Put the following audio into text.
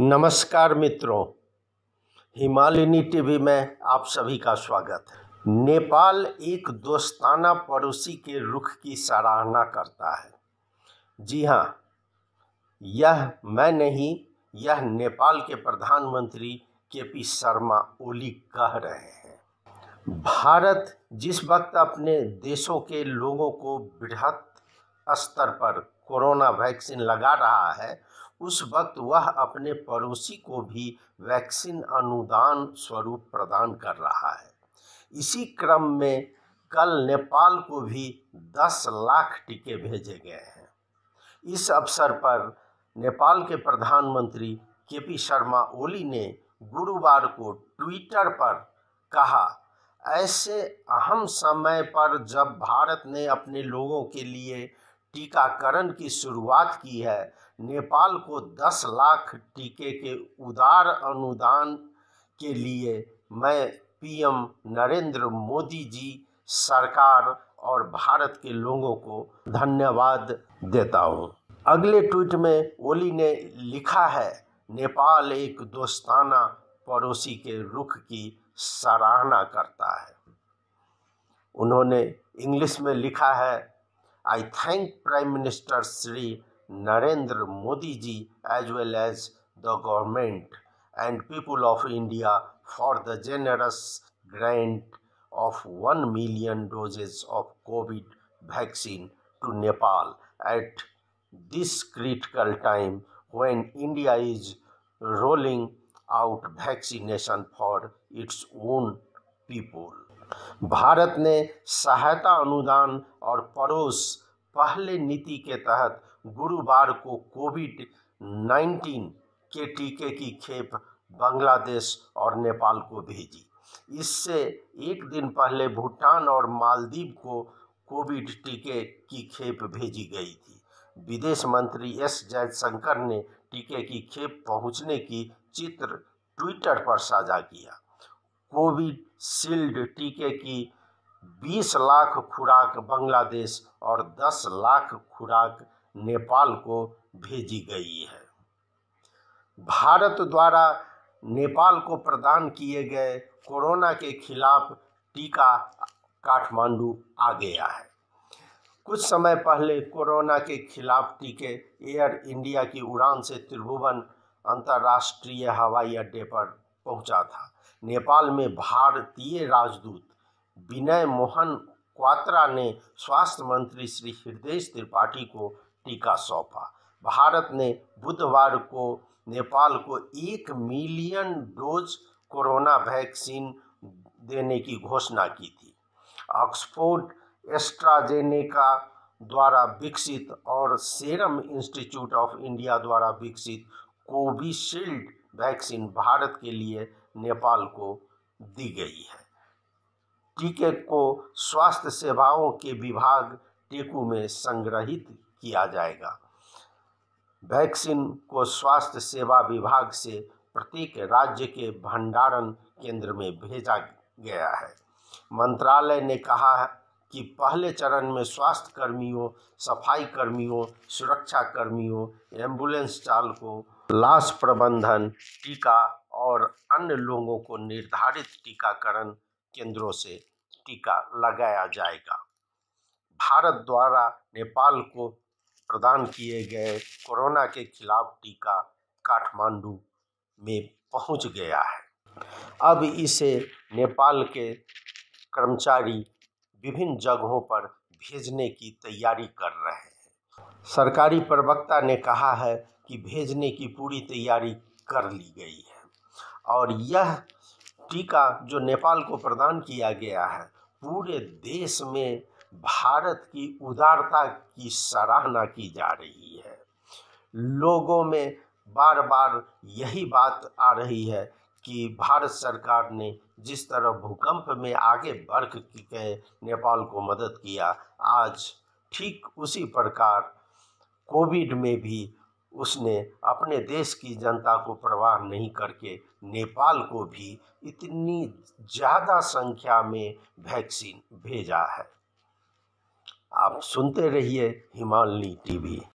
नमस्कार मित्रों, हिमालयनी टीवी में आप सभी का स्वागत है। नेपाल एक दोस्ताना पड़ोसी के रुख की सराहना करता है। जी हाँ, यह मैं नहीं, यह नेपाल के प्रधानमंत्री केपी शर्मा ओली कह रहे हैं। भारत जिस वक्त अपने देशों के लोगों को बृहत स्तर पर कोरोना वैक्सीन लगा रहा है, उस वक्त वह अपने पड़ोसी को भी वैक्सीन अनुदान स्वरूप प्रदान कर रहा है। इसी क्रम में कल नेपाल को भी 10 लाख टीके भेजे गए हैं। इस अवसर पर नेपाल के प्रधानमंत्री केपी शर्मा ओली ने गुरुवार को ट्विटर पर कहा, ऐसे अहम समय पर जब भारत ने अपने लोगों के लिए टीकाकरण की शुरुआत की है, नेपाल को 10 लाख टीके के उदार अनुदान के लिए मैं पीएम नरेंद्र मोदी जी, सरकार और भारत के लोगों को धन्यवाद देता हूं। अगले ट्वीट में ओली ने लिखा है, नेपाल एक दोस्ताना पड़ोसी के रुख की सराहना करता है। उन्होंने इंग्लिश में लिखा है, I thank Prime Minister Shri Narendra Modi ji as well as the government and people of India for the generous grant of 1 million doses of COVID vaccine to Nepal at this critical time when India is rolling out vaccination for its own people. Bharat ने सहायता अनुदान और पड़ोस पहले नीति के तहत गुरुवार को कोविड-19 के टीके की खेप बांग्लादेश और नेपाल को भेजी। इससे एक दिन पहले भूटान और मालदीव को कोविड टीके की खेप भेजी गई थी। विदेश मंत्री एस जयशंकर ने टीके की खेप पहुंचने की चित्र ट्विटर पर साझा किया। कोविशील्ड टीके की 20 लाख खुराक बांग्लादेश और 10 लाख खुराक नेपाल को भेजी गई है। भारत द्वारा नेपाल को प्रदान किए गए कोरोना के खिलाफ टीका काठमांडू आ गया है। कुछ समय पहले कोरोना के खिलाफ टीके एयर इंडिया की उड़ान से त्रिभुवन अंतर्राष्ट्रीय हवाई अड्डे पर पहुंचा था। नेपाल में भारतीय राजदूत विनय मोहन क्वात्रा ने स्वास्थ्य मंत्री श्री हृदय त्रिपाठी को टीका सौंपा। भारत ने बुधवार को नेपाल को 1 मिलियन डोज कोरोना वैक्सीन देने की घोषणा की थी। ऑक्सफोर्ड एस्ट्राजेनेका द्वारा विकसित और सीरम इंस्टीट्यूट ऑफ इंडिया द्वारा विकसित कोविशील्ड वैक्सीन भारत के लिए नेपाल को दी गई है। टीके को स्वास्थ्य सेवाओं के विभाग टेकू में संग्रहित किया जाएगा। वैक्सीन को स्वास्थ्य सेवा विभाग से प्रत्येक राज्य के भंडारण केंद्र में भेजा गया है। मंत्रालय ने कहा कि पहले चरण में स्वास्थ्य कर्मियों, सफाई कर्मियों, सुरक्षा कर्मियों, एम्बुलेंस चालकों, लाश प्रबंधन, टीका और अन्य लोगों को निर्धारित टीकाकरण केंद्रों से टीका लगाया जाएगा। भारत द्वारा नेपाल को प्रदान किए गए कोरोना के खिलाफ टीका काठमांडू में पहुंच गया है। अब इसे नेपाल के कर्मचारी विभिन्न जगहों पर भेजने की तैयारी कर रहे हैं। सरकारी प्रवक्ता ने कहा है कि भेजने की पूरी तैयारी कर ली गई है और यह टीका जो नेपाल को प्रदान किया गया है, पूरे देश में भारत की उदारता की सराहना की जा रही है। लोगों में बार बार यही बात आ रही है कि भारत सरकार ने जिस तरह भूकंप में आगे बढ़ के नेपाल को मदद किया, आज ठीक उसी प्रकार कोविड में भी उसने अपने देश की जनता को परवाह नहीं करके नेपाल को भी इतनी ज़्यादा संख्या में वैक्सीन भेजा है। आप सुनते रहिए हिमालयनी टीवी।